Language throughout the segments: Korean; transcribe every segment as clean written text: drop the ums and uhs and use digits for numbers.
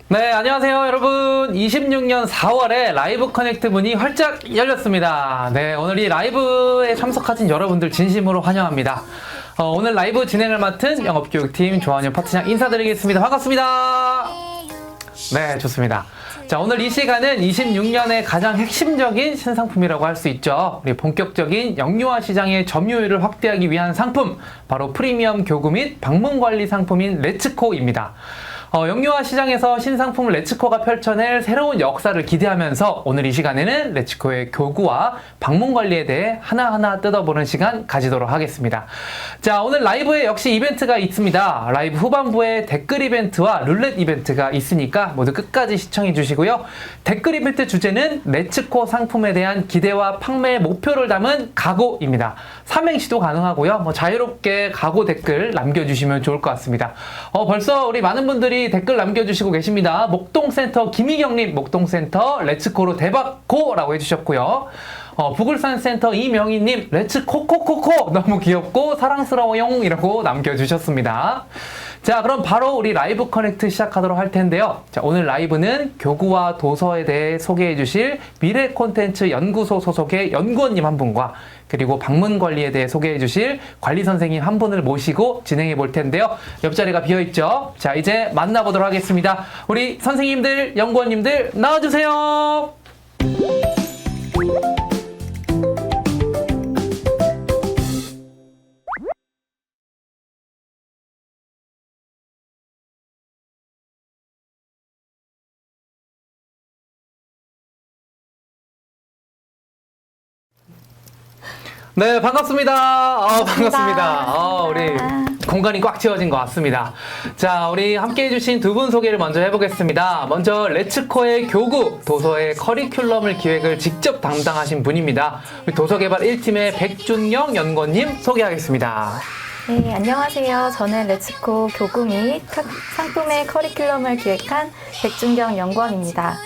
네, 안녕하세요 여러분. 26년 4월에 라이브 커넥트 문이 활짝 열렸습니다. 네, 오늘 이 라이브에 참석하신 여러분들 진심으로 환영합니다. 오늘 라이브 진행을 맡은 영업교육팀 조한현 파트장 인사드리겠습니다. 반갑습니다. 네, 좋습니다. 자, 오늘 이 시간은 26년의 가장 핵심적인 신상품이라고 할 수 있죠. 우리 본격적인 영유아 시장의 점유율을 확대하기 위한 상품, 바로 프리미엄 교구 및 방문관리 상품인 레츠코입니다. 영유아 시장에서 신상품 레츠코가 펼쳐낼 새로운 역사를 기대하면서 오늘 이 시간에는 레츠코의 교구와 방문 관리에 대해 하나하나 뜯어보는 시간 가지도록 하겠습니다. 자, 오늘 라이브에 역시 이벤트가 있습니다. 라이브 후반부에 댓글 이벤트와 룰렛 이벤트가 있으니까 모두 끝까지 시청해 주시고요. 댓글 이벤트 주제는 레츠코 상품에 대한 기대와 판매 목표를 담은 각오입니다. 삼행시도 가능하고요. 자유롭게 각오 댓글 남겨주시면 좋을 것 같습니다. 벌써 우리 많은 분들이 댓글 남겨주시고 계십니다. 목동센터 김희경님, 목동센터 레츠코로 대박고! 라고 해주셨고요. 부글산센터 이명희님, 레츠코코코코! 너무 귀엽고 사랑스러워용! 이라고 남겨주셨습니다. 자, 그럼 바로 우리 라이브 커넥트 시작하도록 할 텐데요. 자, 오늘 라이브는 교구와 도서에 대해 소개해 주실 미래 콘텐츠 연구소 소속의 연구원님 한 분과 그리고 방문 관리에 대해 소개해 주실 관리 선생님 한 분을 모시고 진행해 볼 텐데요. 옆자리가 비어 있죠? 자, 이제 만나보도록 하겠습니다. 우리 선생님들, 연구원님들 나와주세요. 네, 반갑습니다. 반갑습니다. 우리 공간이 꽉 채워진 것 같습니다. 자, 우리 함께 해주신 두 분 소개를 먼저 해보겠습니다. 먼저 레츠코의 교구, 도서의 커리큘럼을 기획을 직접 담당하신 분입니다. 우리 도서개발 1팀의 백준영 연구원님 소개하겠습니다. 네, 안녕하세요. 저는 레츠코 교구 및 상품의 커리큘럼을 기획한 백준경 연구원입니다.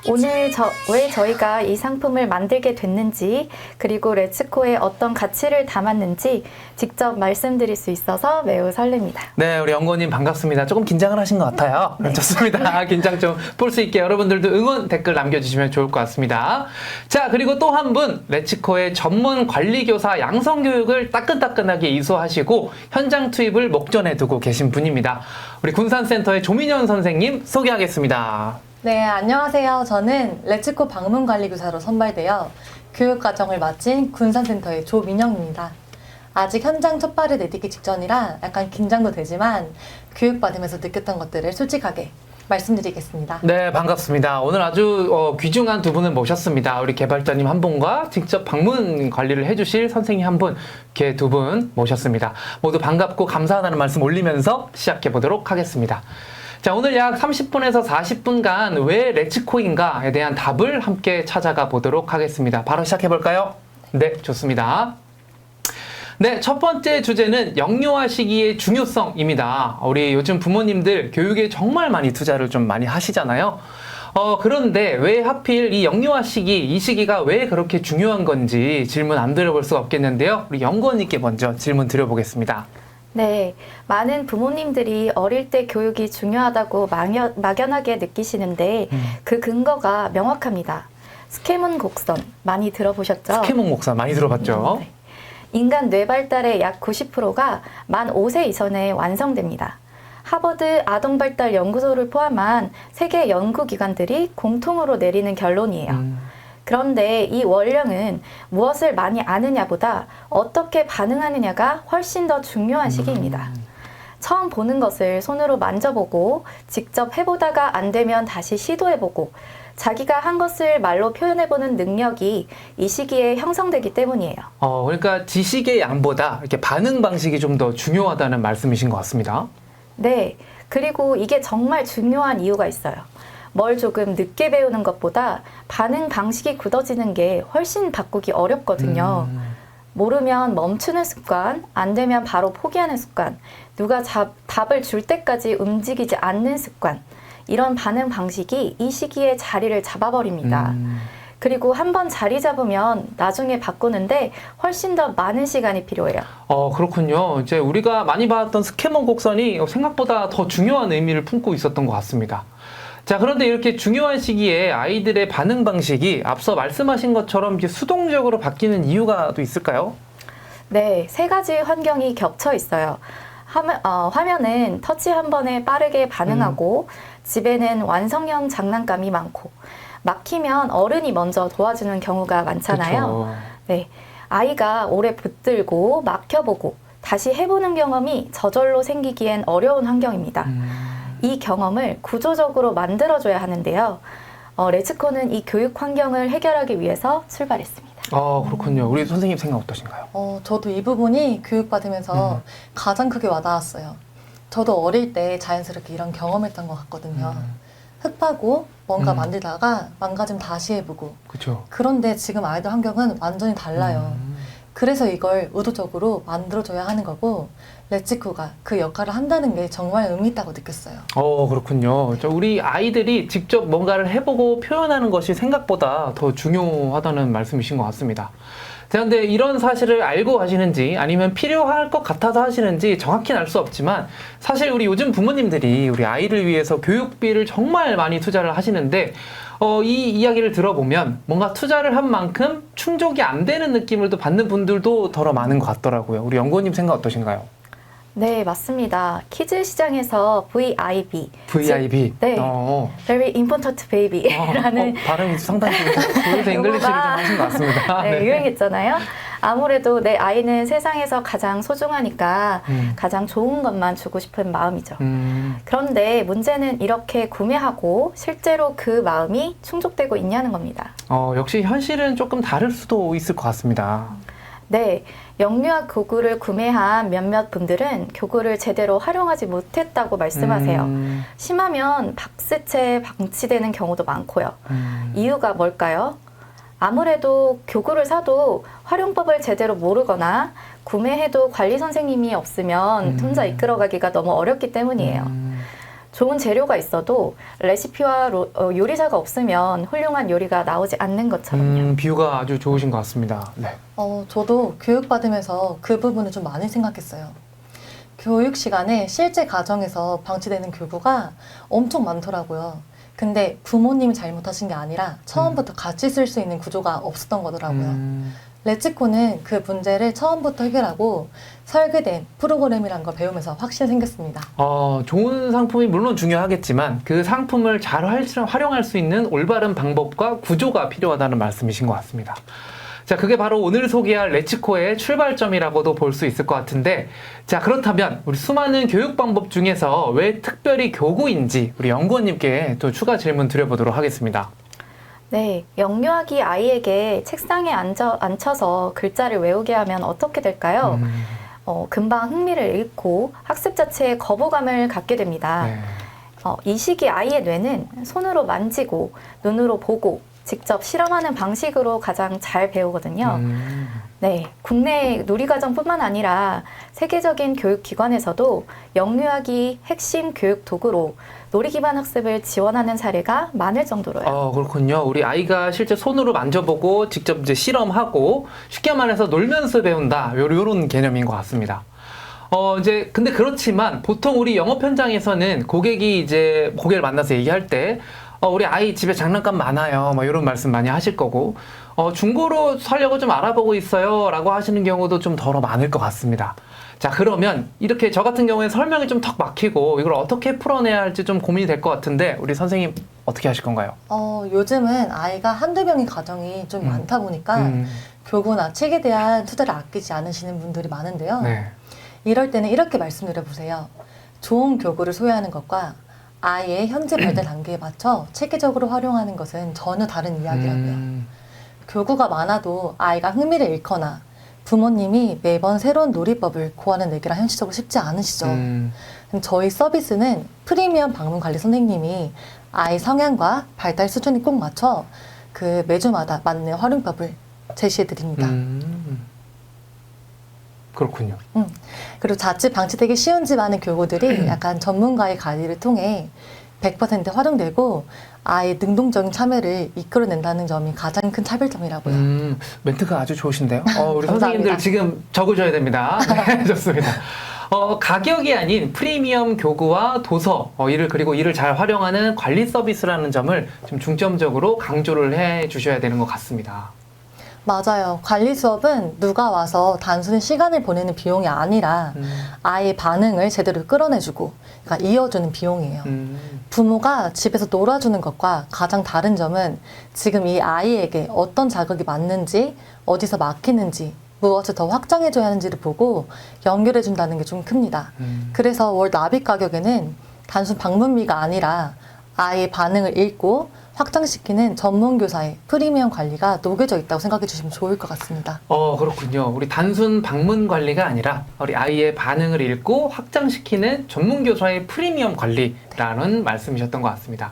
오늘 왜 저희가 이 상품을 만들게 됐는지, 그리고 레츠코에 어떤 가치를 담았는지 직접 말씀드릴 수 있어서 매우 설렙니다. 네, 우리 연구원님 반갑습니다. 조금 긴장을 하신 것 같아요. 네. 좋습니다. 긴장 좀 풀 수 있게 여러분들도 응원 댓글 남겨주시면 좋을 것 같습니다. 자, 그리고 또 한 분, 레츠코의 전문 관리교사 양성교육을 따끈따끈하게 이수하시고 현장 투입을 목전에 두고 계신 분입니다. 우리 군산센터의 조민현 선생님 소개하겠습니다. 네, 안녕하세요. 저는 레츠코 방문관리교사로 선발되어 교육과정을 마친 군산센터의 조민영입니다. 아직 현장 첫 발을 내딛기 직전이라 약간 긴장도 되지만 교육받으면서 느꼈던 것들을 솔직하게 말씀드리겠습니다. 네, 반갑습니다. 오늘 아주 귀중한 두 분을 모셨습니다. 우리 개발자님 한 분과 직접 방문 관리를 해주실 선생님 한 분, 이렇게 두 분 모셨습니다. 모두 반갑고 감사하다는 말씀 올리면서 시작해 보도록 하겠습니다. 자, 오늘 약 30분에서 40분간 왜 레츠코인가에 대한 답을 함께 찾아가 보도록 하겠습니다. 바로 시작해 볼까요? 네, 좋습니다. 네, 첫 번째 주제는 영유아 시기의 중요성입니다. 우리 요즘 부모님들 교육에 정말 많이 투자를 좀 많이 하시잖아요. 그런데 왜 하필 이 영유아 시기, 이 시기가 왜 그렇게 중요한 건지 질문 안 드려볼 수가 없겠는데요. 우리 연구원님께 먼저 질문 드려보겠습니다. 네, 많은 부모님들이 어릴 때 교육이 중요하다고 막연하게 느끼시는데 그 근거가 명확합니다. 스케문 곡선 많이 들어보셨죠? 스케문 곡선 많이 들어봤죠? 네. 인간 뇌 발달의 약 90%가 만 5세 이전에 완성됩니다. 하버드 아동발달 연구소를 포함한 세계 연구기관들이 공통으로 내리는 결론이에요. 그런데 이 원령은 무엇을 많이 아느냐보다 어떻게 반응하느냐가 훨씬 더 중요한 시기입니다. 처음 보는 것을 손으로 만져보고 직접 해보다가 안 되면 다시 시도해보고 자기가 한 것을 말로 표현해보는 능력이 이 시기에 형성되기 때문이에요. 그러니까 지식의 양보다 이렇게 반응 방식이 좀 더 중요하다는 말씀이신 것 같습니다. 네, 그리고 이게 정말 중요한 이유가 있어요. 뭘 조금 늦게 배우는 것보다 반응 방식이 굳어지는 게 훨씬 바꾸기 어렵거든요. 모르면 멈추는 습관, 안 되면 바로 포기하는 습관, 누가 답을 줄 때까지 움직이지 않는 습관, 이런 반응 방식이 이 시기에 자리를 잡아버립니다. 그리고 한번 자리 잡으면 나중에 바꾸는데 훨씬 더 많은 시간이 필요해요. 그렇군요. 이제 우리가 많이 봤던 스캐머 곡선이 생각보다 더 중요한 의미를 품고 있었던 것 같습니다. 자, 그런데 이렇게 중요한 시기에 아이들의 반응 방식이 앞서 말씀하신 것처럼 이제 수동적으로 바뀌는 이유가 또 있을까요? 네, 세 가지 환경이 겹쳐 있어요. 화면은 터치 한 번에 빠르게 반응하고 집에는 완성형 장난감이 많고 막히면 어른이 먼저 도와주는 경우가 많잖아요. 그쵸. 네, 아이가 오래 붙들고 막혀보고 다시 해보는 경험이 저절로 생기기엔 어려운 환경입니다. 이 경험을 구조적으로 만들어줘야 하는데요. 레츠코는 이 교육 환경을 해결하기 위해서 출발했습니다. 그렇군요. 우리 선생님 생각 어떠신가요? 저도 이 부분이 교육받으면서 가장 크게 와닿았어요. 저도 어릴 때 자연스럽게 이런 경험했던 것 같거든요. 흡하고 뭔가 만들다가 망가지면 다시 해보고. 그렇죠. 그런데 지금 아이들 환경은 완전히 달라요. 그래서 이걸 의도적으로 만들어줘야 하는 거고 레츠코가 그 역할을 한다는 게 정말 의미 있다고 느꼈어요. 그렇군요. 우리 아이들이 직접 뭔가를 해보고 표현하는 것이 생각보다 더 중요하다는 말씀이신 것 같습니다. 자, 근데 이런 사실을 알고 하시는지 아니면 필요할 것 같아서 하시는지 정확히는 알 수 없지만 사실 우리 요즘 부모님들이 우리 아이를 위해서 교육비를 정말 많이 투자를 하시는데 이 이야기를 들어보면 뭔가 투자를 한 만큼 충족이 안 되는 느낌을 또 받는 분들도 더러 많은 것 같더라고요. 우리 연구원님 생각 어떠신가요? 네, 맞습니다. 키즈 시장에서 VIB. VIB. 네. Very Important Baby라는 발음이 상당히 보여서 잉글리시를 좀 하신 것 같습니다. 네, 유행했잖아요. 아무래도 내 아이는 세상에서 가장 소중하니까 가장 좋은 것만 주고 싶은 마음이죠. 그런데 문제는 이렇게 구매하고 실제로 그 마음이 충족되고 있냐는 겁니다. 역시 현실은 조금 다를 수도 있을 것 같습니다. 네, 영유아 교구를 구매한 몇몇 분들은 교구를 제대로 활용하지 못했다고 말씀하세요. 심하면 박스채 방치되는 경우도 많고요. 이유가 뭘까요? 아무래도 교구를 사도 활용법을 제대로 모르거나 구매해도 관리 선생님이 없으면 혼자 이끌어가기가 너무 어렵기 때문이에요. 좋은 재료가 있어도 레시피와 요리사가 없으면 훌륭한 요리가 나오지 않는 것처럼요. 비유가 아주 좋으신 것 같습니다. 네. 저도 교육받으면서 그 부분을 좀 많이 생각했어요. 교육 시간에 실제 가정에서 방치되는 교구가 엄청 많더라고요. 근데 부모님이 잘못하신 게 아니라 처음부터 같이 쓸 수 있는 구조가 없었던 거더라고요. 레츠코는 그 문제를 처음부터 해결하고 설계된 프로그램이란 걸 배우면서 확신이 생겼습니다. 좋은 상품이 물론 중요하겠지만 그 상품을 잘 활용할 수 있는 올바른 방법과 구조가 필요하다는 말씀이신 것 같습니다. 자, 그게 바로 오늘 소개할 레츠코의 출발점이라고도 볼 수 있을 것 같은데, 자, 그렇다면 우리 수많은 교육 방법 중에서 왜 특별히 교구인지 우리 연구원님께 또 추가 질문 드려보도록 하겠습니다. 네, 영유아기 아이에게 책상에 앉혀서 글자를 외우게 하면 어떻게 될까요? 금방 흥미를 잃고 학습 자체에 거부감을 갖게 됩니다. 네. 이 시기 아이의 뇌는 손으로 만지고 눈으로 보고 직접 실험하는 방식으로 가장 잘 배우거든요. 네, 국내 누리과정뿐만 아니라 세계적인 교육기관에서도 영유아기 핵심 교육 도구로 놀이 기반 학습을 지원하는 사례가 많을 정도로요. 그렇군요. 우리 아이가 실제 손으로 만져보고 직접 이제 실험하고 쉽게 말해서 놀면서 배운다. 요런 개념인 것 같습니다. 근데 그렇지만 보통 우리 영업 현장에서는 고객이 이제 고객을 만나서 얘기할 때 우리 아이 집에 장난감 많아요. 이런 말씀 많이 하실 거고, 중고로 사려고 좀 알아보고 있어요. 라고 하시는 경우도 좀 더 많을 것 같습니다. 자, 그러면 이렇게 저 같은 경우에 설명이 좀 턱 막히고 이걸 어떻게 풀어내야 할지 좀 고민이 될 것 같은데, 우리 선생님 어떻게 하실 건가요? 요즘은 아이가 한두 명의 가정이 좀 많다 보니까 교구나 책에 대한 투자를 아끼지 않으시는 분들이 많은데요. 네. 이럴 때는 이렇게 말씀드려보세요. 좋은 교구를 소유하는 것과 아이의 현재 발달 단계에 맞춰 체계적으로 활용하는 것은 전혀 다른 이야기라고요. 교구가 많아도 아이가 흥미를 잃거나 부모님이 매번 새로운 놀이법을 고안해내기라 현실적으로 쉽지 않으시죠. 저희 서비스는 프리미엄 방문 관리 선생님이 아이 성향과 발달 수준이 꼭 맞춰 그 매주마다 맞는 활용법을 제시해 드립니다. 그렇군요. 그리고 자칫 방치되기 쉬운 집 많은 교구들이 약간 전문가의 관리를 통해 100% 활용되고 아이의 능동적인 참여를 이끌어낸다는 점이 가장 큰 차별점이라고요. 멘트가 아주 좋으신데요. 우리 감사합니다. 선생님들 지금 적으셔야 됩니다. 네, 좋습니다. 가격이 아닌 프리미엄 교구와 도서, 그리고 이를 잘 활용하는 관리 서비스라는 점을 좀 중점적으로 강조를 해 주셔야 되는 것 같습니다. 맞아요. 관리 수업은 누가 와서 단순히 시간을 보내는 비용이 아니라 아이의 반응을 제대로 끌어내주고 그러니까 이어주는 비용이에요. 부모가 집에서 놀아주는 것과 가장 다른 점은 지금 이 아이에게 어떤 자극이 맞는지, 어디서 막히는지, 무엇을 더 확장해줘야 하는지를 보고 연결해준다는 게 좀 큽니다. 그래서 월 납입 가격에는 단순 방문비가 아니라 아이의 반응을 읽고 확장시키는 전문교사의 프리미엄 관리가 녹여져 있다고 생각해 주시면 좋을 것 같습니다. 그렇군요. 우리 단순 방문 관리가 아니라 우리 아이의 반응을 읽고 확장시키는 전문교사의 프리미엄 관리라는 말씀이셨던 것 같습니다.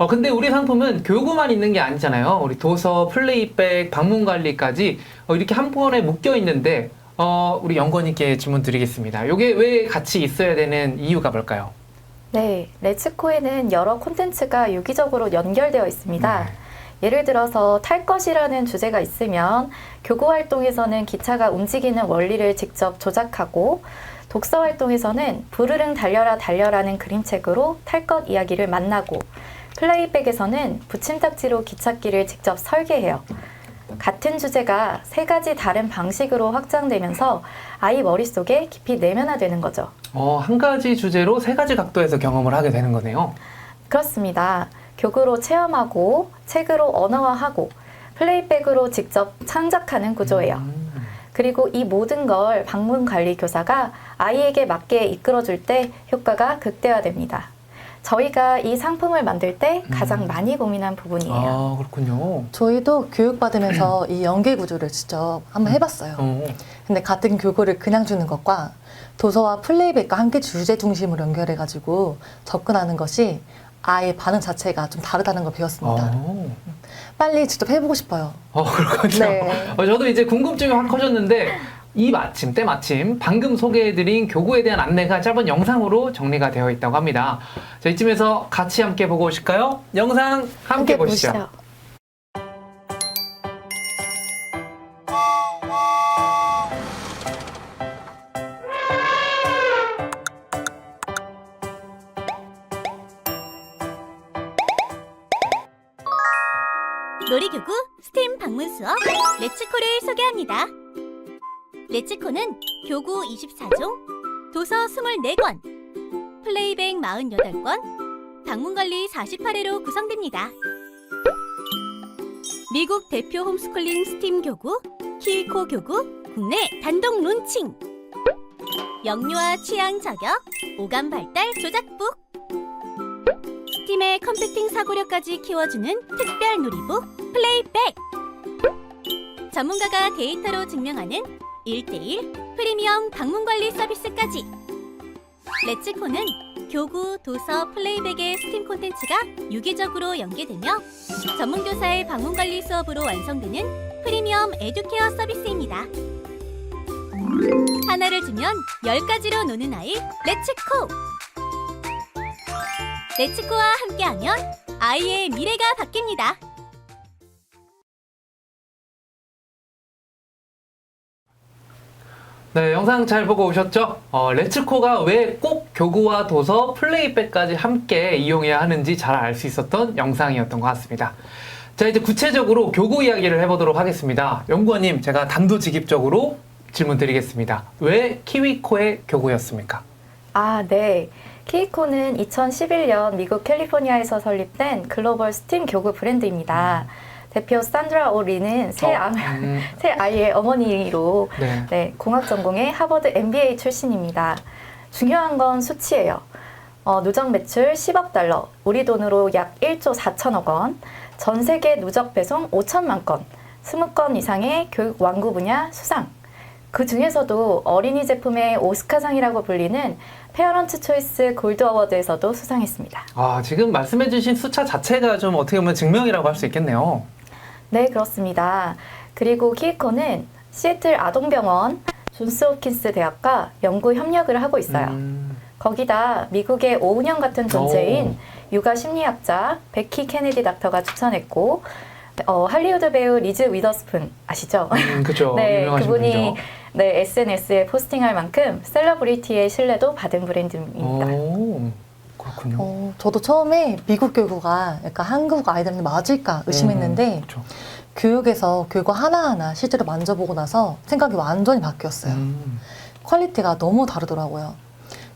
근데 우리 상품은 교구만 있는 게 아니잖아요. 우리 도서, 플레이백, 방문 관리까지 이렇게 한 번에 묶여 있는데 우리 연구원님께 질문 드리겠습니다. 이게 왜 같이 있어야 되는 이유가 뭘까요? 네, 레츠코에는 여러 콘텐츠가 유기적으로 연결되어 있습니다. 예를 들어서 탈 것이라는 주제가 있으면 교구 활동에서는 기차가 움직이는 원리를 직접 조작하고 독서 활동에서는 부르릉 달려라 달려라는 그림책으로 탈 것 이야기를 만나고 플레이백에서는 붙임딱지로 기찻길을 직접 설계해요. 같은 주제가 세 가지 다른 방식으로 확장되면서 아이 머릿속에 깊이 내면화되는 거죠. 한 가지 주제로 세 가지 각도에서 경험을 하게 되는 거네요. 그렇습니다. 교구로 체험하고 책으로 언어화하고 플레이백으로 직접 창작하는 구조예요. 그리고 이 모든 걸 방문관리 교사가 아이에게 맞게 이끌어줄 때 효과가 극대화됩니다. 저희가 이 상품을 만들 때 가장 많이 고민한 부분이에요. 그렇군요. 저희도 교육받으면서 이 연계 구조를 직접 한번 해봤어요. 근데 같은 교구를 그냥 주는 것과 도서와 플레이백과 함께 주제 중심으로 연결해가지고 접근하는 것이 아이의 반응 자체가 좀 다르다는 걸 배웠습니다. 빨리 직접 해보고 싶어요. 그렇군요. 네. 저도 이제 궁금증이 확 커졌는데 때마침 방금 소개해드린 교구에 대한 안내가 짧은 영상으로 정리가 되어 있다고 합니다. 자, 이쯤에서 같이 함께 보고 오실까요? 영상 함께 보시죠. 놀이교구 스팀 방문 수업 레츠코를 소개합니다. 레츠코는 교구 24종, 도서 24권, 플레이백 48권, 방문관리 48회로 구성됩니다. 미국 대표 홈스쿨링 스팀 교구, 키위코 교구, 국내 단독 론칭! 영유아 취향 저격, 오감 발달 조작북! 스팀의 컴퓨팅 사고력까지 키워주는 특별 놀이북 플레이백! 전문가가 데이터로 증명하는 1:1 프리미엄 방문관리 서비스까지! 레츠코는 교구, 도서, 플레이백의 스팀 콘텐츠가 유기적으로 연계되며 전문교사의 방문관리 수업으로 완성되는 프리미엄 에듀케어 서비스입니다. 하나를 주면 10가지로 노는 아이 레츠코! 레츠코와 함께하면 아이의 미래가 바뀝니다. 네, 영상 잘 보고 오셨죠? 레츠코가 왜 꼭 교구와 도서, 플레이백까지 함께 이용해야 하는지 잘 알 수 있었던 영상이었던 것 같습니다. 자, 이제 구체적으로 교구 이야기를 해보도록 하겠습니다. 연구원님, 제가 단도직입적으로 질문 드리겠습니다. 왜 키위코의 교구였습니까? 네. 키위코는 2011년 미국 캘리포니아에서 설립된 글로벌 스팀 교구 브랜드입니다. 대표 산드라 오 리는 새 아이의 어머니로 네, 공학 전공의 하버드 MBA 출신입니다. 중요한 건 수치예요. 누적 매출 10억 달러, 우리 돈으로 약 1조 4천억 원, 전 세계 누적 배송 5천만 건, 20건 이상의 교육 완구 분야 수상. 그 중에서도 어린이 제품의 오스카상이라고 불리는 페어런트 초이스 골드 어워드에서도 수상했습니다. 아, 지금 말씀해주신 숫자 자체가 좀 어떻게 보면 증명이라고 할 수 있겠네요. 네, 그렇습니다. 그리고 키위코는 시애틀 아동병원, 존스홉킨스 대학과 연구 협력을 하고 있어요. 거기다 미국의 오은영 같은 존재인 육아 심리학자 베키 케네디 닥터가 추천했고, 할리우드 배우 리즈 위더스푼 아시죠? 그죠. 네, 유명하신 그분이 분이죠. 네, SNS에 포스팅할 만큼 셀러브리티의 신뢰도 받은 브랜드입니다. 오, 그렇군요. 저도 처음에 미국 교구가 약간 한국 아이들한테 맞을까 의심했는데 그렇죠. 교육에서 교구 하나하나 실제로 만져보고 나서 생각이 완전히 바뀌었어요. 퀄리티가 너무 다르더라고요.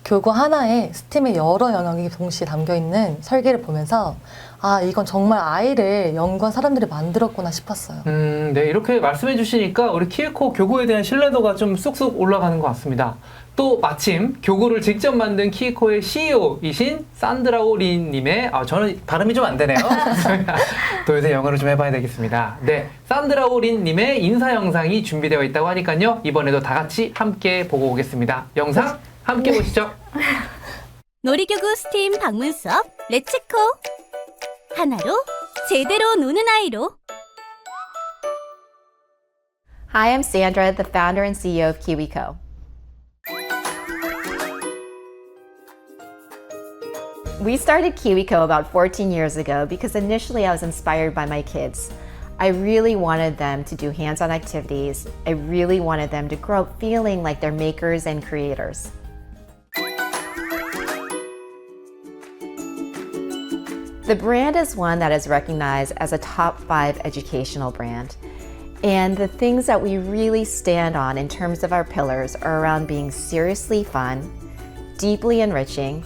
교구 하나에 스팀의 여러 영역이 동시에 담겨있는 설계를 보면서 아, 이건 정말 아이를 연구한 사람들이 만들었구나 싶었어요. 네, 이렇게 말씀해 주시니까 우리 키위코 교구에 대한 신뢰도가 좀 쑥쑥 올라가는 것 같습니다. 또 마침 교구를 직접 만든 키위코의 CEO이신 산드라 오린님의, 저는 발음이 좀 안 되네요. 또 요새 영어를 좀 해봐야 되겠습니다. 네, 산드라 오린님의 인사 영상이 준비되어 있다고 하니까요. 이번에도 다 같이 함께 보고 오겠습니다. 영상 함께 보시죠. 놀이교구 스팀 방문 수업 렛츠고! 하나로 제대로 노는 아이로. Hi, I'm Sandra, the founder and CEO of KiwiCo. We started KiwiCo about 14 years ago because initially I was inspired by my kids. I really wanted them to do hands-on activities. I really wanted them to grow up feeling like they're makers and creators. The brand is one that is recognized as a top 5 educational brand. And the things that we really stand on in terms of our pillars are around being seriously fun, deeply enriching,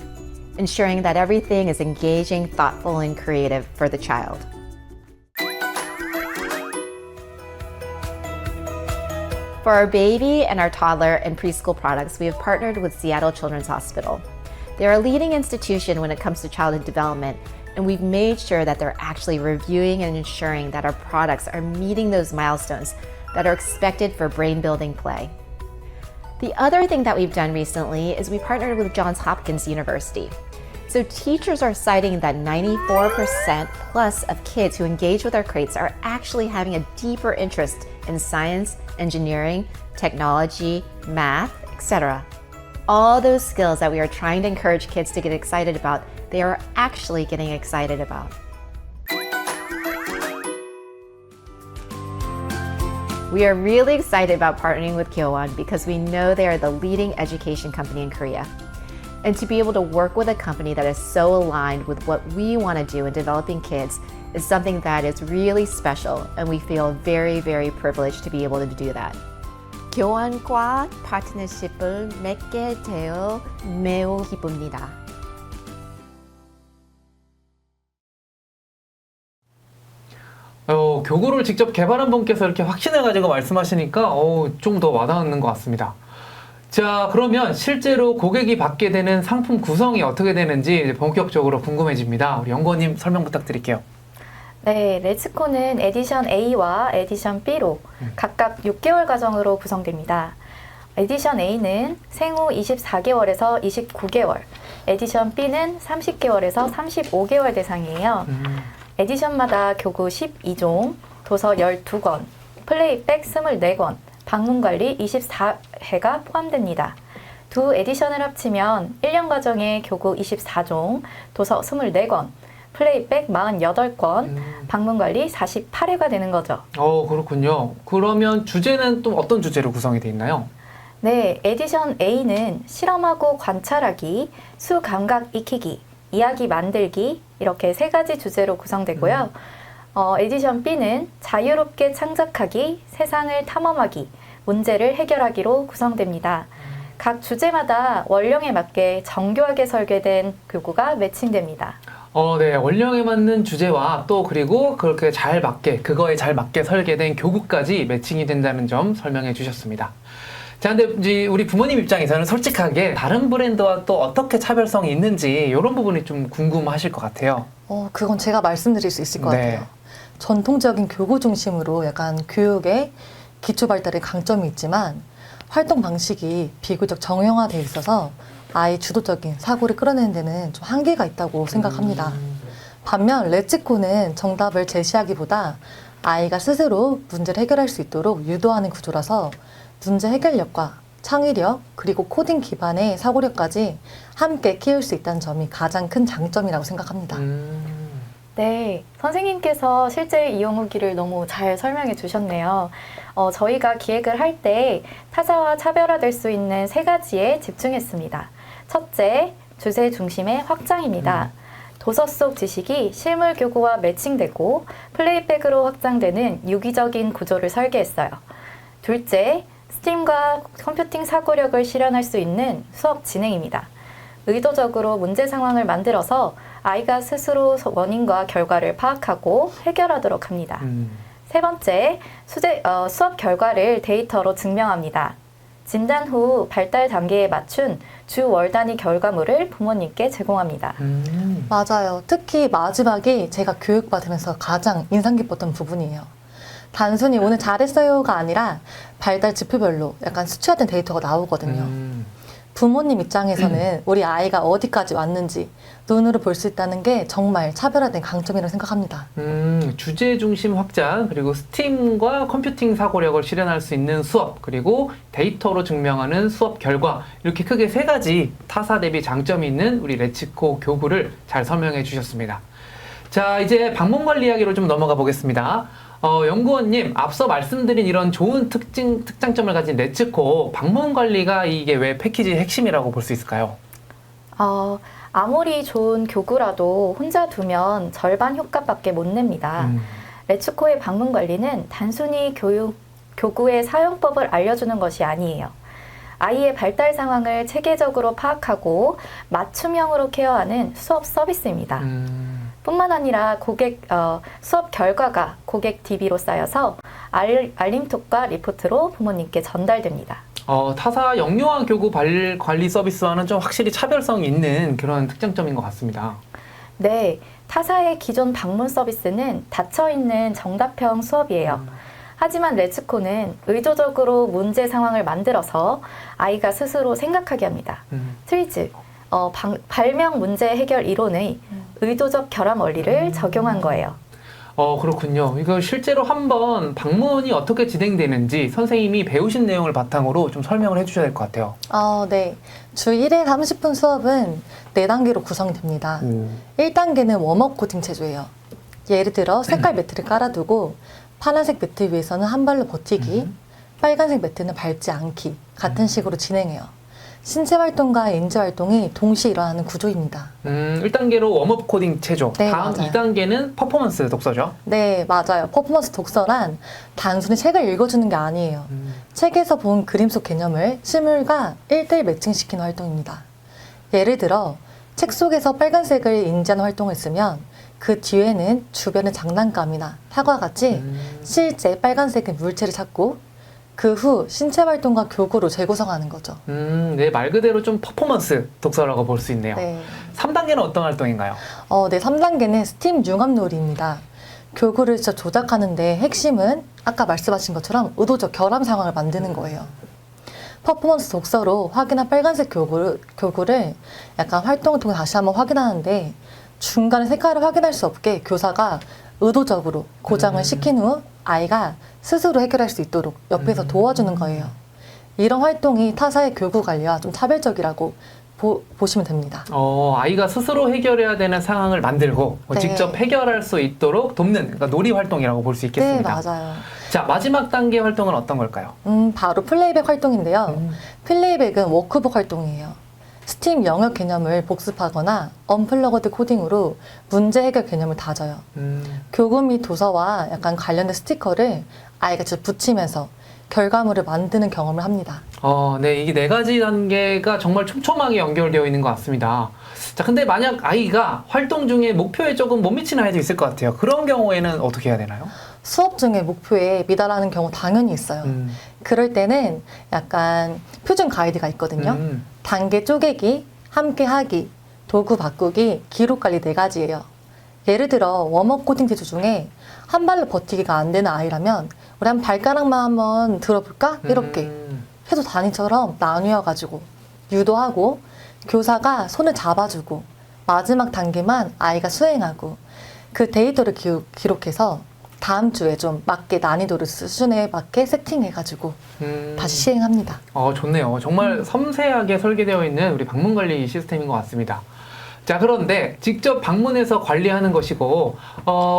ensuring that everything is engaging, thoughtful, and creative for the child. For our baby and our toddler and preschool products, we have partnered with Seattle Children's Hospital. They are a leading institution when it comes to childhood development, and we've made sure that they're actually reviewing and ensuring that our products are meeting those milestones that are expected for brain-building play. The other thing that we've done recently is we partnered with Johns Hopkins University. So teachers are citing that 94% plus of kids who engage with our crates are actually having a deeper interest in science, engineering, technology, math, etc. All those skills that we are trying to encourage kids to get excited about, they are actually getting excited about. We are really excited about partnering with Kyowan because we know they are the leading education company in Korea. And to be able to work with a company that is so aligned with what we want to do in developing kids is something that is really special, and we feel very, very privileged to be able to do that. 교환과 파트너십을 맺게 되어 매우 기쁩니다. 교구를 직접 개발한 분께서 이렇게 확신을 가지고 말씀하시니까 좀 더 와닿는 것 같습니다. 자, 그러면 실제로 고객이 받게 되는 상품 구성이 어떻게 되는지 이제 본격적으로 궁금해집니다. 우리 연구원님 설명 부탁드릴게요. 네, 렛츠코는 에디션 A와 에디션 B로 각각 6개월 과정으로 구성됩니다. 에디션 A는 생후 24개월에서 29개월, 에디션 B는 30개월에서 35개월 대상이에요. 에디션마다 교구 12종, 도서 12권, 플레이백 24권, 방문관리 24회가 포함됩니다. 두 에디션을 합치면 1년 과정에 교구 24종, 도서 24권, 플레이백 48권, 방문관리 48회가 되는 거죠. 그렇군요. 그러면 주제는 또 어떤 주제로 구성이 되어 있나요? 네, 에디션 A는 실험하고 관찰하기, 수감각 익히기, 이야기 만들기 이렇게 3가지 주제로 구성되고요. 에디션 B는 자유롭게 창작하기, 세상을 탐험하기, 문제를 해결하기로 구성됩니다. 각 주제마다 원령에 맞게 정교하게 설계된 교구가 매칭됩니다. 네, 원령에 맞는 주제와 또 그리고 그렇게 그거에 잘 맞게 설계된 교구까지 매칭이 된다는 점 설명해 주셨습니다. 자, 근데 이제 우리 부모님 입장에서는 솔직하게 다른 브랜드와 또 어떻게 차별성이 있는지 이런 부분이 좀 궁금하실 것 같아요. 그건 제가 말씀드릴 수 있을 것 네. 같아요. 전통적인 교구 중심으로 약간 교육의 기초 발달에 강점이 있지만 활동 방식이 비교적 정형화되어 있어서 아이 주도적인 사고를 끌어내는 데는 좀 한계가 있다고 생각합니다. 반면 렛츠코는 정답을 제시하기보다 아이가 스스로 문제를 해결할 수 있도록 유도하는 구조라서 문제 해결력과 창의력 그리고 코딩 기반의 사고력까지 함께 키울 수 있다는 점이 가장 큰 장점이라고 생각합니다. 네, 선생님께서 실제 이용 후기를 너무 잘 설명해 주셨네요. 저희가 기획을 할 때 타사와 차별화될 수 있는 3가지에 집중했습니다. 첫째, 주제 중심의 확장입니다. 도서 속 지식이 실물 교구와 매칭되고 플레이백으로 확장되는 유기적인 구조를 설계했어요. 둘째, 스팀과 컴퓨팅 사고력을 실현할 수 있는 수업 진행입니다. 의도적으로 문제 상황을 만들어서 아이가 스스로 원인과 결과를 파악하고 해결하도록 합니다. 세 번째, 수업 결과를 데이터로 증명합니다. 진단 후 발달 단계에 맞춘 주 월 단위 결과물을 부모님께 제공합니다. 맞아요. 특히 마지막이 제가 교육받으면서 가장 인상 깊었던 부분이에요. 단순히 오늘 잘했어요가 아니라 발달 지표별로 약간 수치화된 데이터가 나오거든요. 부모님 입장에서는 우리 아이가 어디까지 왔는지 눈으로 볼 수 있다는 게 정말 차별화된 강점이라고 생각합니다. 주제 중심 확장, 그리고 스팀과 컴퓨팅 사고력을 실현할 수 있는 수업, 그리고 데이터로 증명하는 수업 결과, 이렇게 크게 3가지 타사 대비 장점이 있는 우리 렛츠코 교구를 잘 설명해 주셨습니다. 자, 이제 방문 관리 이야기로 좀 넘어가 보겠습니다. 연구원님, 앞서 말씀드린 이런 좋은 특장점을 가진 렛츠코 방문 관리가 이게 왜 패키지의 핵심이라고 볼 수 있을까요? 아무리 좋은 교구라도 혼자 두면 절반 효과밖에 못 냅니다. 렛츠코의 방문 관리는 단순히 교구의 사용법을 알려주는 것이 아니에요. 아이의 발달 상황을 체계적으로 파악하고 맞춤형으로 케어하는 수업 서비스입니다. 뿐만 아니라 수업 결과가 고객 DB로 쌓여서 알림톡과 리포트로 부모님께 전달됩니다. 타사 영유아 교구 관리 서비스와는 좀 확실히 차별성이 있는 그런 특장점인 것 같습니다. 네, 타사의 기존 방문 서비스는 닫혀있는 정답형 수업이에요. 하지만 렛츠코는 의도적으로 문제 상황을 만들어서 아이가 스스로 생각하게 합니다. 트위즈, 발명 문제 해결 이론의 의도적 결함 원리를 적용한 거예요. 그렇군요. 이거 실제로 한번 방문이 어떻게 진행되는지 선생님이 배우신 내용을 바탕으로 좀 설명을 해주셔야 될 것 같아요. 네. 주 1회 30분 수업은 4단계로 구성됩니다. 1단계는 웜업 코딩 체조예요. 예를 들어 색깔 매트를 깔아두고 파란색 매트 위에서는 한 발로 버티기, 빨간색 매트는 밟지 않기 같은 식으로 진행해요. 신체 활동과 인지 활동이 동시에 일어나는 구조입니다. 1단계로 웜업 코딩 체조. 네, 다음 맞아요. 2단계는 퍼포먼스 독서죠. 네, 맞아요. 퍼포먼스 독서란 단순히 책을 읽어주는 게 아니에요. 책에서 본 그림 속 개념을 실물과 1대1 매칭시키는 활동입니다. 예를 들어 책 속에서 빨간색을 인지하는 활동을 쓰면 그 뒤에는 주변의 장난감이나 사과 같이 실제 빨간색의 물체를 찾고 그 후 신체 활동과 교구로 재구성하는 거죠. 네, 말 그대로 좀 퍼포먼스 독서라고 볼 수 있네요. 네. 3단계는 어떤 활동인가요? 네, 3단계는 스팀 융합놀이입니다. 교구를 직접 조작하는데 핵심은 아까 말씀하신 것처럼 의도적 결함 상황을 만드는 거예요. 퍼포먼스 독서로 확인한 빨간색 교구를 약간 활동을 통해 다시 한번 확인하는데 중간에 색깔을 확인할 수 없게 교사가 의도적으로 고장을 시킨 후 아이가 스스로 해결할 수 있도록 옆에서 도와주는 거예요. 이런 활동이 타사의 교구 관리와 좀 차별적이라고 보시면 됩니다. 아이가 스스로 해결해야 되는 상황을 만들고 네. 직접 해결할 수 있도록 돕는, 그러니까 놀이 활동이라고 볼 수 있겠습니다. 네, 맞아요. 자, 마지막 단계 활동은 어떤 걸까요? 바로 플레이백 활동인데요. 플레이백은 워크북 활동이에요. 스팀 영역 개념을 복습하거나 언플러그드 코딩으로 문제 해결 개념을 다져요. 교구 및 도서와 약간 관련된 스티커를 아이가 직접 붙이면서 결과물을 만드는 경험을 합니다. 네, 이게 4가지 단계가 정말 촘촘하게 연결되어 있는 것 같습니다. 자, 근데 만약 아이가 활동 중에 목표에 조금 못 미치는 아이도 있을 것 같아요. 그런 경우에는 어떻게 해야 되나요? 수업 중에 목표에 미달하는 경우 당연히 있어요. 그럴 때는 약간 표준 가이드가 있거든요. 단계 쪼개기, 함께 하기, 도구 바꾸기, 기록 관리 4가지예요. 예를 들어 웜업 코딩 제조 중에 한 발로 버티기가 안 되는 아이라면 우리 한 발가락만 한번 들어볼까? 이렇게 해도 단위처럼 나뉘어가지고 유도하고 교사가 손을 잡아주고 마지막 단계만 아이가 수행하고 그 데이터를 기록해서 다음 주에 좀 맞게 난이도를 수준에 맞게 세팅해가지고 다시 시행합니다. 좋네요. 정말 섬세하게 설계되어 있는 우리 방문 관리 시스템인 것 같습니다. 자, 그런데 직접 방문해서 관리하는 것이고,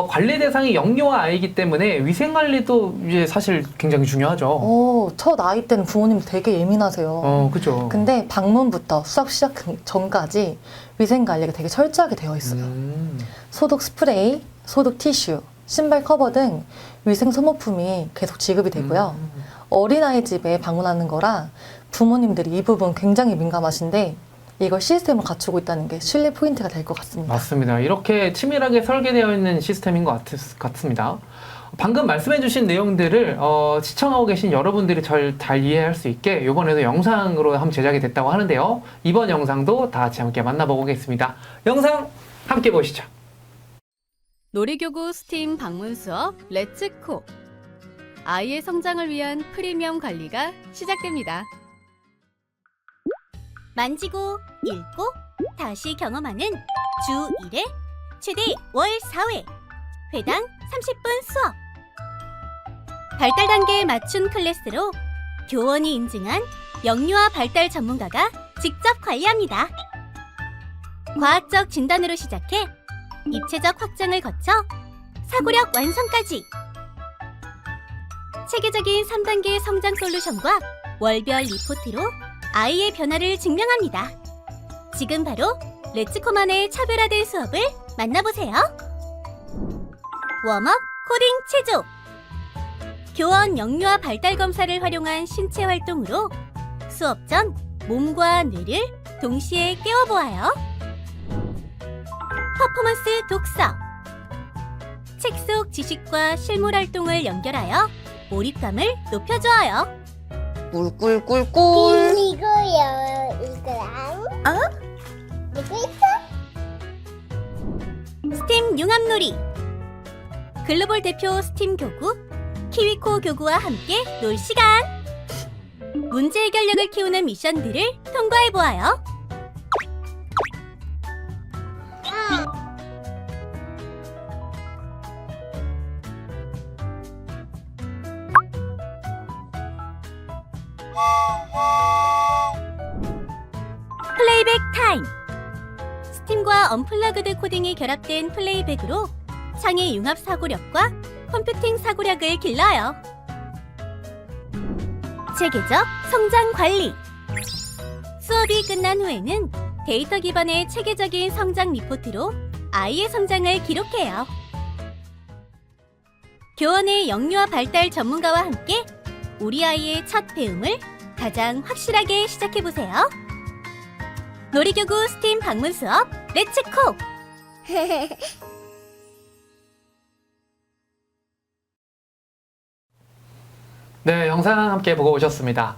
관리 대상이 영유아 아이이기 때문에 위생 관리도 이제 사실 굉장히 중요하죠. 첫 아이 때는 부모님 되게 예민하세요. 그죠. 근데 방문부터 수업 시작 전까지 위생 관리가 되게 철저하게 되어 있어요. 소독 스프레이, 소독 티슈, 신발 커버 등 위생 소모품이 계속 지급이 되고요. 어린아이 집에 방문하는 거라 부모님들이 이 부분 굉장히 민감하신데 이걸 시스템을 갖추고 있다는 게 신뢰 포인트가 될 것 같습니다. 맞습니다. 이렇게 치밀하게 설계되어 있는 시스템인 것 같습니다. 방금 말씀해주신 내용들을 시청하고 계신 여러분들이 잘 이해할 수 있게 이번에도 영상으로 한번 제작이 됐다고 하는데요. 이번 영상도 다 같이 함께 만나보겠습니다. 영상 함께 보시죠. 놀이교구 스팀 방문 수업 렛츠코. 아이의 성장을 위한 프리미엄 관리가 시작됩니다. 만지고 읽고 다시 경험하는 주 1회 최대 월 4회 회당 30분 수업. 발달 단계에 맞춘 클래스로 교원이 인증한 영유아 발달 전문가가 직접 관리합니다. 과학적 진단으로 시작해 입체적 확장을 거쳐 사고력 완성까지. 체계적인 3단계 성장 솔루션과 월별 리포트로 아이의 변화를 증명합니다. 지금 바로 렛츠코만의 차별화된 수업을 만나보세요. 웜업 코딩 체조. 교원 영유아 발달 검사를 활용한 신체 활동으로 수업 전 몸과 뇌를 동시에 깨워보아요. 퍼포먼스 독서. 책 속 지식과 실물 활동을 연결하여 몰입감을 높여줘요. 꿀꿀꿀꿀. 이거요, 이거랑. 이거 있어? 스팀 융합놀이. 글로벌 대표 스팀 교구 키위코 교구와 함께 놀 시간. 문제 해결력을 키우는 미션들을 통과해보아요. 플레이백 타임. 스팀과 언플러그드 코딩이 결합된 플레이백으로 창의 융합 사고력과 컴퓨팅 사고력을 길러요. 체계적 성장 관리. 수업이 끝난 후에는 데이터 기반의 체계적인 성장 리포트로 아이의 성장을 기록해요. 교원의 영유아 발달 전문가와 함께 우리 아이의 첫 배움을 가장 확실하게 시작해보세요. 놀이교구 스팀 방문 수업 렛츠코! 네, 영상 함께 보고 오셨습니다.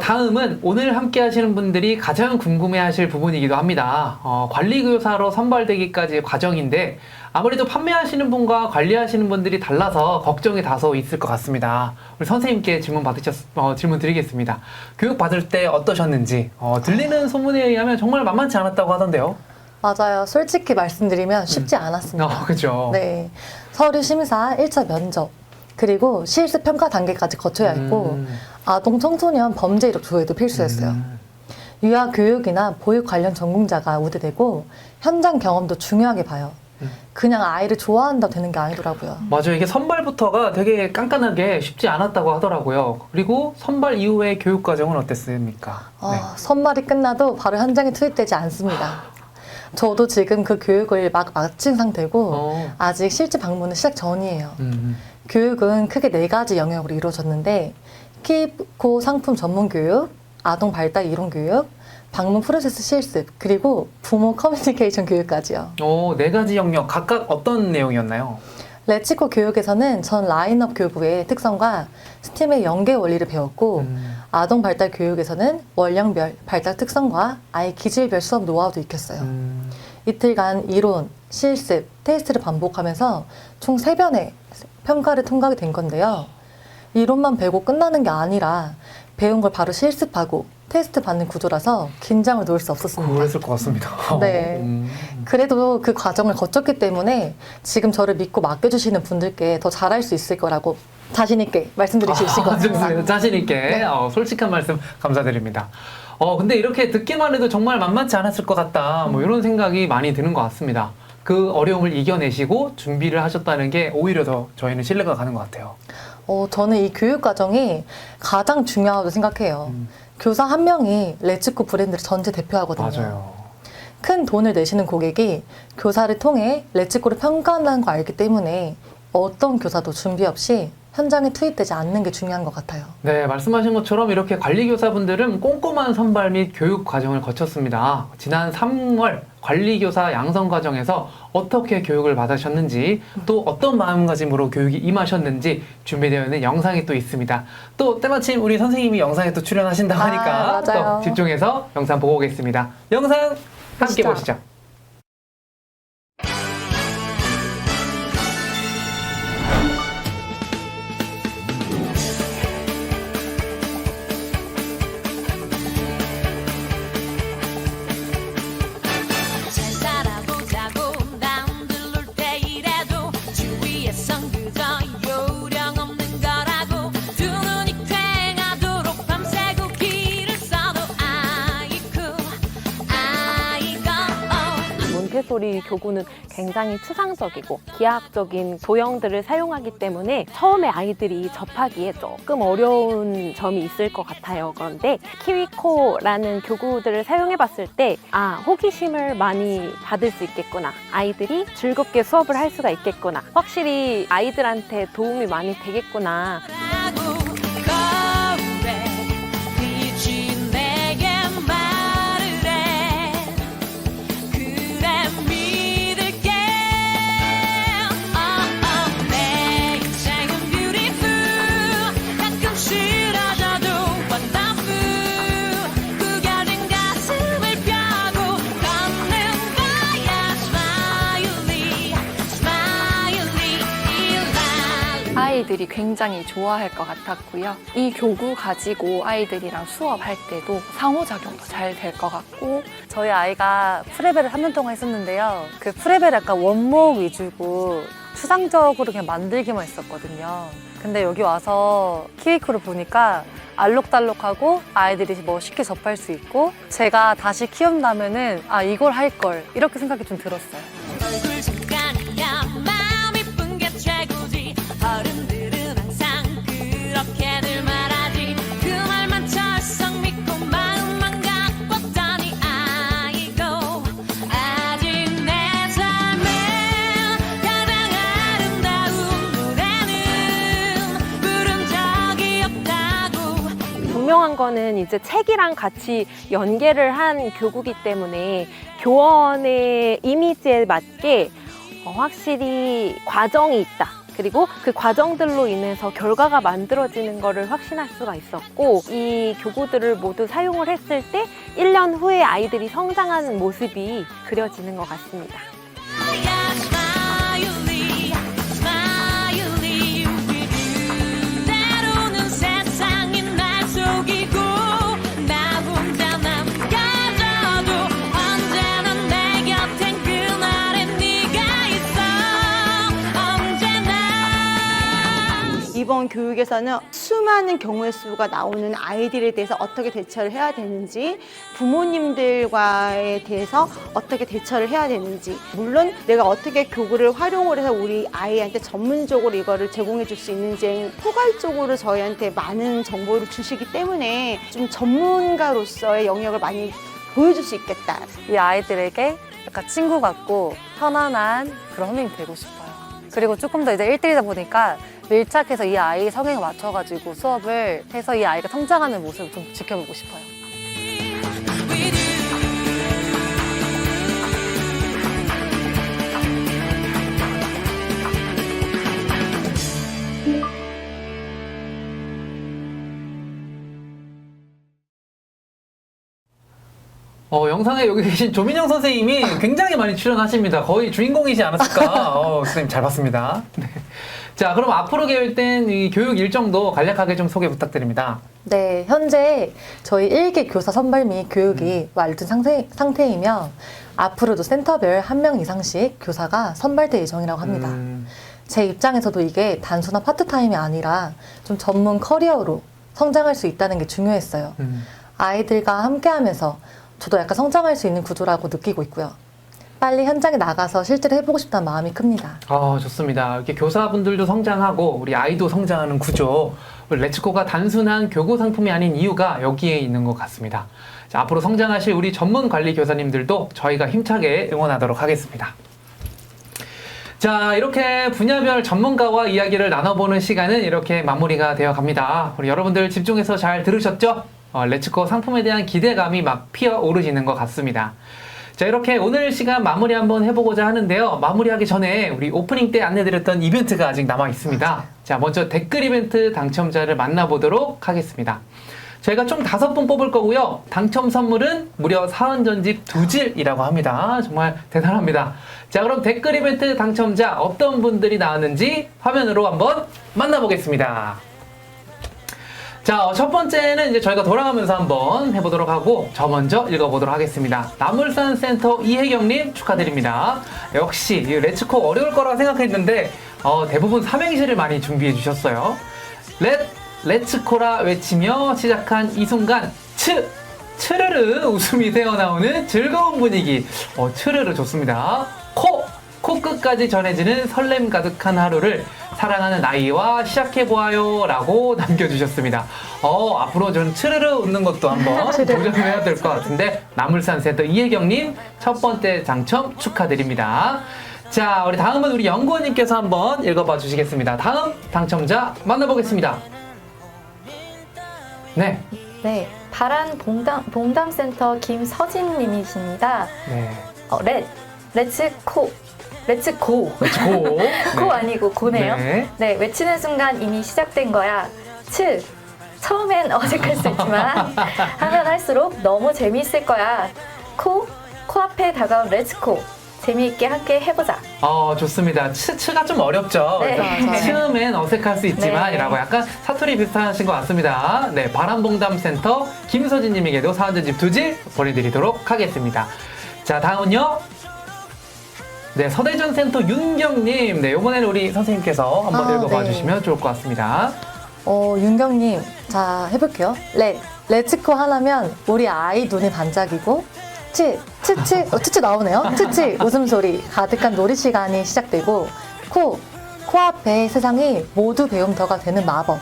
다음은 오늘 함께 하시는 분들이 가장 궁금해 하실 부분이기도 합니다. 관리교사로 선발되기까지의 과정인데 아무래도 판매하시는 분과 관리하시는 분들이 달라서 걱정이 다소 있을 것 같습니다. 우리 선생님께 질문 드리겠습니다. 교육 받을 때 어떠셨는지, 들리는 소문에 의하면 정말 만만치 않았다고 하던데요. 맞아요. 솔직히 말씀드리면 쉽지 않았습니다. 그죠. 네. 서류 심사, 1차 면접, 그리고 실습 평가 단계까지 거쳐야 했고 아동 청소년 범죄 이력 조회도 필수였어요. 유아 교육이나 보육 관련 전공자가 우대되고 현장 경험도 중요하게 봐요. 그냥 아이를 좋아한다고 되는 게 아니더라고요. 맞아요. 이게 선발부터가 되게 깐깐하게 쉽지 않았다고 하더라고요. 그리고 선발 이후의 교육 과정은 어땠습니까? 네. 선발이 끝나도 바로 현장에 투입되지 않습니다. 저도 지금 그 교육을 막 마친 상태고 아직 실제 방문은 시작 전이에요. 교육은 크게 4가지 영역으로 이루어졌는데 키위코 상품 전문 교육, 아동 발달 이론 교육, 방문 프로세스 실습, 그리고 부모 커뮤니케이션 교육까지요. 4가지 영역 각각 어떤 내용이었나요? 렛츠코 교육에서는 전 라인업 교구의 특성과 스팀의 연계 원리를 배웠고 아동 발달 교육에서는 원령별 발달 특성과 아이 기질별 수업 노하우도 익혔어요. 이틀간 이론, 실습, 테스트를 반복하면서 총 3번의 평가를 통과하게 된 건데요. 이론만 배고 끝나는 게 아니라 배운 걸 바로 실습하고 테스트 받는 구조라서 긴장을 놓을 수 없었습니다. 그랬을 것 같습니다. 네. 그래도 그 과정을 거쳤기 때문에 지금 저를 믿고 맡겨주시는 분들께 더 잘할 수 있을 거라고 자신 있게 말씀드릴 수 있을 것 같습니다. 좋습니다. 자신 있게 네. 솔직한 말씀 감사드립니다. 근데 이렇게 듣기만 해도 정말 만만치 않았을 것 같다. 뭐 이런 생각이 많이 드는 것 같습니다. 그 어려움을 이겨내시고 준비를 하셨다는 게 오히려 더 저희는 신뢰가 가는 것 같아요. 저는 이 교육 과정이 가장 중요하다고 생각해요. 교사 한 명이 렛츠고 브랜드를 전체 대표하거든요. 맞아요. 큰 돈을 내시는 고객이 교사를 통해 렛츠고를 평가한다는 거 알기 때문에 어떤 교사도 준비 없이 현장에 투입되지 않는 게 중요한 것 같아요. 네, 말씀하신 것처럼 이렇게 관리교사분들은 꼼꼼한 선발 및 교육 과정을 거쳤습니다. 지난 3월 관리교사 양성 과정에서 어떻게 교육을 받으셨는지 또 어떤 마음가짐으로 교육이 임하셨는지 준비되어 있는 영상이 또 있습니다. 또 때마침 우리 선생님이 영상에 또 출연하신다고 하니까 맞아요. 또 집중해서 영상 보고 오겠습니다. 영상 함께 보시죠. 잘 살아보자고 남들 놀 때 이래도 주위에선 그저 요령 없는 거라고 두 눈이 퀭하도록 밤새고 길을 써도 아이고 몬테소리 교구는 굉장히 추상적이고 기하학적인 도형들을 사용하기 때문에 처음에 아이들이 접하기에 조금 어려운 점이 있을 것 같아요. 그런데 키위코라는 교구들을 사용해 봤을 때 호기심을 많이 받을 수 있겠구나, 아이들이 즐겁게 수업을 할 수가 있겠구나, 확실히 아이들한테 도움이 많이 되겠구나. 거울에 빛이 내게 말을 해 그래 믿을게 내 인생은 beautiful 가끔 싫어져도 wonderful 구겨진 가슴을 펴고 걷는 거야 smiley smiley life. 아이들이 굉장히 좋아할 것 같았고요. 이 교구 가지고 아이들이랑 수업할 때도 상호작용도 잘 될 것 같고. 저희 아이가 프레벨을 3년 동안 했었는데요. 그 프레벨 약간 원목 위주고 추상적으로 그냥 만들기만 했었거든요. 근데 여기 와서 키위코를 보니까 알록달록하고 아이들이 쉽게 접할 수 있고 제가 다시 키운다면은 이걸 할 걸 이렇게 생각이 좀 들었어요. 얼굴 잠깐이야 마음 이쁜 게 최고지 어른들은 항상 그렇게들 말하지 그 말만 철썩 믿고 마음만 갖고더니 아이고 아직 내 삶에 가장 아름다운 노래는 부른 적이 없다고. 분명한 거는 이제 책이랑 같이 연계를 한 교구기 때문에 교원의 이미지에 맞게 확실히 과정이 있다. 그리고 그 과정들로 인해서 결과가 만들어지는 것을 확신할 수가 있었고, 이 교구들을 모두 사용을 했을 때 1년 후에 아이들이 성장하는 모습이 그려지는 것 같습니다. Smiley, smiley with you. 때로는 세상이 날 속이고 나 혼자 남겨져도 언제나 내 곁엔 그날에 네가 있어 언제나. 이번 교육에서는 수많은 경우의 수가 나오는 아이들에 대해서 어떻게 대처를 해야 되는지, 부모님들과에 대해서 어떻게 대처를 해야 되는지, 물론 내가 어떻게 교구를 활용을 해서 우리 아이한테 전문적으로 이거를 제공해 줄 수 있는지 포괄적으로 저희한테 많은 정보를 주시기 때문에 좀 전문가로서의 영역을 많이 보여줄 수 있겠다. 이 아이들에게 약간 친구 같고 편안한 그런 선생님이 되고 싶어요. 그리고 조금 더 이제 1대1이다 보니까 밀착해서 이 아이 성향에 맞춰가지고 수업을 해서 이 아이가 성장하는 모습을 좀 지켜보고 싶어요. 영상에 여기 계신 조민영 선생님이 굉장히 많이 출연하십니다. 거의 주인공이지 않았을까. 선생님 잘 봤습니다. 네. 자, 그럼 앞으로 계획된 이 교육 일정도 간략하게 좀 소개 부탁드립니다. 네, 현재 저희 1기 교사 선발 및 교육이 완료된 상태이며 앞으로도 센터별 1명 이상씩 교사가 선발될 예정이라고 합니다. 제 입장에서도 이게 단순한 파트타임이 아니라 좀 전문 커리어로 성장할 수 있다는 게 중요했어요. 아이들과 함께하면서 저도 약간 성장할 수 있는 구조라고 느끼고 있고요. 빨리 현장에 나가서 실제로 해보고 싶다는 마음이 큽니다. 좋습니다. 이렇게 교사분들도 성장하고 우리 아이도 성장하는 구조. 우리 렛츠고가 단순한 교구 상품이 아닌 이유가 여기에 있는 것 같습니다. 자, 앞으로 성장하실 우리 전문 관리 교사님들도 저희가 힘차게 응원하도록 하겠습니다. 자, 이렇게 분야별 전문가와 이야기를 나눠보는 시간은 이렇게 마무리가 되어 갑니다. 우리 여러분들 집중해서 잘 들으셨죠? 렛츠고 상품에 대한 기대감이 막 피어오르시는 것 같습니다. 자, 이렇게 오늘 시간 마무리 한번 해보고자 하는데요. 마무리하기 전에 우리 오프닝 때 안내드렸던 이벤트가 아직 남아 있습니다. 자, 먼저 댓글 이벤트 당첨자를 만나보도록 하겠습니다. 저희가 총 5분 뽑을 거고요. 당첨 선물은 무려 사은 전집 2질이라고 합니다. 정말 대단합니다. 자, 그럼 댓글 이벤트 당첨자 어떤 분들이 나왔는지 화면으로 한번 만나보겠습니다. 자, 첫 번째는 이제 저희가 돌아가면서 한번 해보도록 하고 저 먼저 읽어보도록 하겠습니다. 나물산 센터 이혜경님 축하드립니다. 역시 이 렛츠코 어려울 거라 생각했는데 대부분 삼행시를 많이 준비해 주셨어요. 렛츠코라 외치며 시작한 이 순간 츠르르 웃음이 새어나오는 즐거운 분위기. 츠르르 좋습니다. 코끝까지 전해지는 설렘 가득한 하루를 사랑하는 아이와 시작해보아요 라고 남겨주셨습니다. 앞으로 저는 츠르르 웃는 것도 한번 도전해야 될 것 같은데 나물산 센터 이혜경님 첫 번째 당첨 축하드립니다. 자, 우리 다음은 우리 연구원님께서 한번 읽어봐 주시겠습니다. 다음 당첨자 만나보겠습니다. 네. 네, 바란 봉담센터 김서진님이십니다. 네. 렛츠고. 고 아니고 고네요. 네, 외치는 순간 이미 시작된 거야. 처음엔 어색할 수 있지만 하면 할수록 너무 재미있을 거야. 코앞에 다가온 렛츠고. 재미있게 함께 해보자. 좋습니다. 츠가 좀 어렵죠. 네. 처음엔 어색할 수 있지만 네. 이라고 약간 사투리 비슷하신 것 같습니다. 네, 바람봉담센터 김서진님에게도 사은전집 2질 보내드리도록 하겠습니다. 자, 다음은요. 네, 서대전센터 윤경님. 네, 이번에는 우리 선생님께서 한번 읽어봐 주시면 좋을 것 같습니다. 윤경님, 자, 해볼게요. 렛츠코 하나면 우리 아이 눈이 반짝이고, 츠츠 나오네요. 츠츠 웃음소리 가득한 놀이 시간이 시작되고, 코앞에 세상이 모두 배움터가 되는 마법.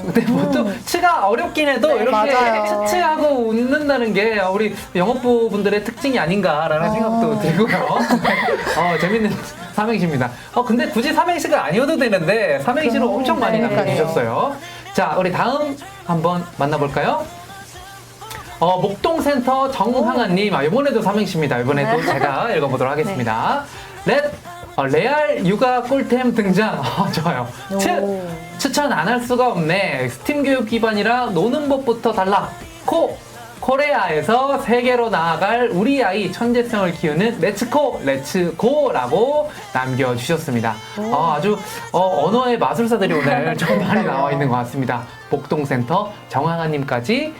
근데 보통 치가 어렵긴 해도 네, 이렇게 맞아요. 치하고 웃는다는 게 우리 영업부 분들의 특징이 아닌가라는 생각도 들고요. 재밌는 삼행시입니다. 근데 굳이 삼행시가 아니어도 되는데 삼행시로 엄청 많이 남겨주셨어요. 자, 우리 다음 한번 만나볼까요? 목동센터 정항아님, 이번에도 삼행시입니다. 이번에도 제가 읽어보도록 하겠습니다. 레알 육아 꿀템 등장. 좋아요. 추천 안 할 수가 없네. 스팀 교육 기반이라 노는 법부터 달라. 코레아에서 세계로 나아갈 우리 아이 천재성을 키우는 렛츠고라고 남겨주셨습니다. 아주 언어의 마술사들이 오늘 좀 많이 나와 있는 것 같습니다. 목동센터 정항아님까지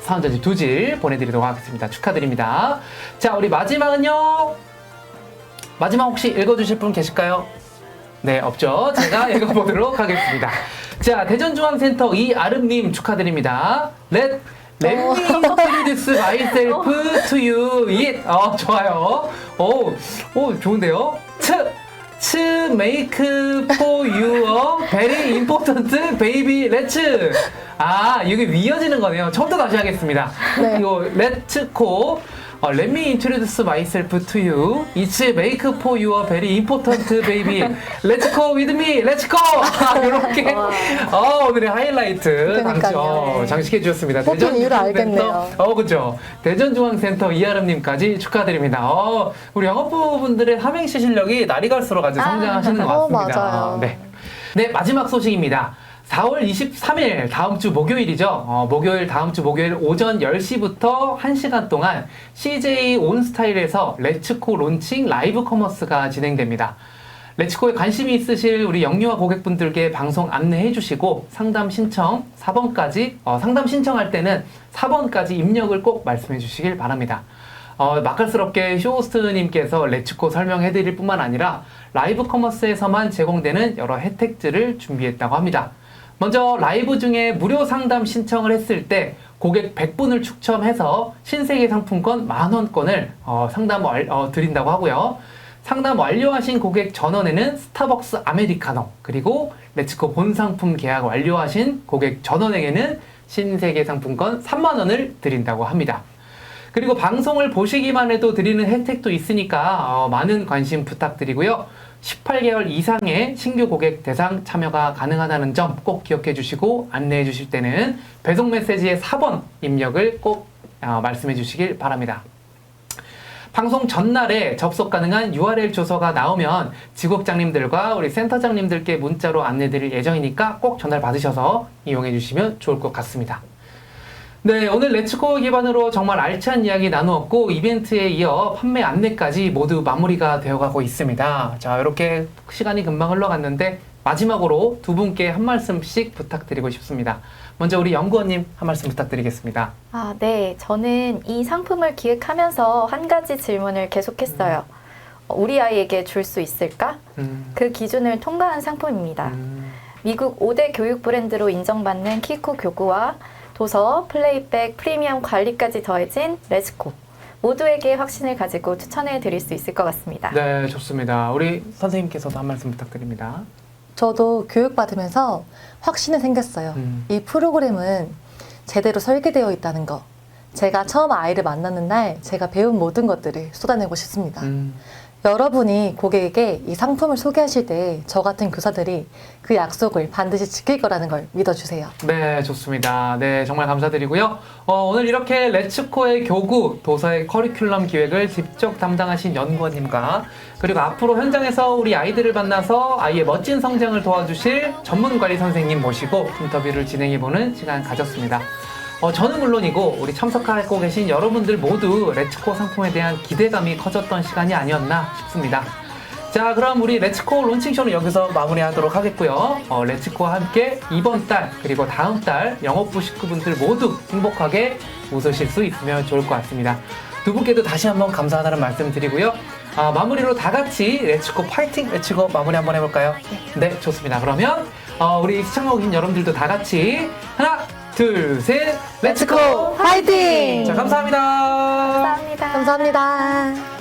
사은전집 2질 보내드리도록 하겠습니다. 축하드립니다. 자, 우리 마지막은요. 마지막 혹시 읽어주실 분 계실까요? 네, 없죠. 제가 읽어보도록 하겠습니다. 자, 대전중앙센터 이아름님 축하드립니다. Let me introduce myself to you. 좋아요. 좋은데요. To make for you a very important baby. Let's. 이게 이어지는 거네요. 처음부터 다시 하겠습니다. 네. 이거 Let's go. Let me introduce myself to you. It's make for you a very important baby. Let's go with me. Let's go. 이렇게 오늘의 하이라이트 장식해 주셨습니다. 뽑힌 이유를 알겠네요. 그죠. 대전중앙센터 이아름님까지 축하드립니다. 우리 영업부 분들의 삼행시 실력이 날이 갈수록 아주 성장하시는 것 같습니다. 맞아요. 네, 마지막 소식입니다. 4월 23일 다음 주 목요일이죠. 다음 주 목요일 오전 10시부터 1시간 동안 CJ 온스타일에서 레츠코 론칭 라이브 커머스가 진행됩니다. 레츠코에 관심이 있으실 우리 영유아 고객분들께 방송 안내해 주시고 상담 신청 4번까지 상담 신청할 때는 4번까지 입력을 꼭 말씀해 주시길 바랍니다. 맛깔스럽게 쇼호스트님께서 레츠코 설명해 드릴 뿐만 아니라 라이브 커머스에서만 제공되는 여러 혜택들을 준비했다고 합니다. 먼저 라이브 중에 무료 상담 신청을 했을 때 고객 100분을 추첨해서 신세계 상품권 10,000원권을 상담 드린다고 하고요. 상담 완료하신 고객 전원에는 스타벅스 아메리카노, 그리고 레츠코 본 상품 계약 완료하신 고객 전원에게는 신세계 상품권 30,000원을 드린다고 합니다. 그리고 방송을 보시기만 해도 드리는 혜택도 있으니까 많은 관심 부탁드리고요. 18개월 이상의 신규 고객 대상 참여가 가능하다는 점 꼭 기억해 주시고 안내해 주실 때는 배송 메시지의 4번 입력을 꼭 말씀해 주시길 바랍니다. 방송 전날에 접속 가능한 URL 주소가 나오면 지국장님들과 우리 센터장님들께 문자로 안내 드릴 예정이니까 꼭 전달 받으셔서 이용해 주시면 좋을 것 같습니다. 네, 오늘 레츠코 기반으로 정말 알찬 이야기 나누었고 이벤트에 이어 판매 안내까지 모두 마무리가 되어가고 있습니다. 자, 이렇게 시간이 금방 흘러갔는데 마지막으로 두 분께 한 말씀씩 부탁드리고 싶습니다. 먼저 우리 연구원님 한 말씀 부탁드리겠습니다. 네. 저는 이 상품을 기획하면서 한 가지 질문을 계속했어요. 우리 아이에게 줄 수 있을까? 그 기준을 통과한 상품입니다. 미국 5대 교육 브랜드로 인정받는 키코 교구와 도서, 플레이백, 프리미엄 관리까지 더해진 레츠코. 모두에게 확신을 가지고 추천해 드릴 수 있을 것 같습니다. 네, 좋습니다. 우리 선생님께서도 한 말씀 부탁드립니다. 저도 교육받으면서 확신이 생겼어요. 이 프로그램은 제대로 설계되어 있다는 거. 제가 처음 아이를 만나는 날 제가 배운 모든 것들을 쏟아내고 싶습니다. 여러분이 고객에게 이 상품을 소개하실 때 저 같은 교사들이 그 약속을 반드시 지킬 거라는 걸 믿어주세요. 네, 좋습니다. 네, 정말 감사드리고요. 오늘 이렇게 레츠코의 교구, 도서의 커리큘럼 기획을 직접 담당하신 연구원님과 그리고 앞으로 현장에서 우리 아이들을 만나서 아이의 멋진 성장을 도와주실 전문관리 선생님 모시고 인터뷰를 진행해보는 시간 가졌습니다. 저는 물론이고 우리 참석하고 계신 여러분들 모두 레츠코 상품에 대한 기대감이 커졌던 시간이 아니었나 싶습니다. 자, 그럼 우리 레츠코 론칭쇼는 여기서 마무리하도록 하겠고요. 레츠코와 함께 이번 달 그리고 다음 달 영업부 식구분들 모두 행복하게 웃으실 수 있으면 좋을 것 같습니다. 두 분께도 다시 한번 감사하다는 말씀 드리고요. 마무리로 다 같이 레츠코 파이팅 외치고 마무리 한번 해볼까요? 네, 좋습니다. 그러면 우리 시청하고 계신 여러분들도 다 같이 하나, 둘, 셋, 레츠코 화이팅! 자, 감사합니다. 감사합니다. 감사합니다.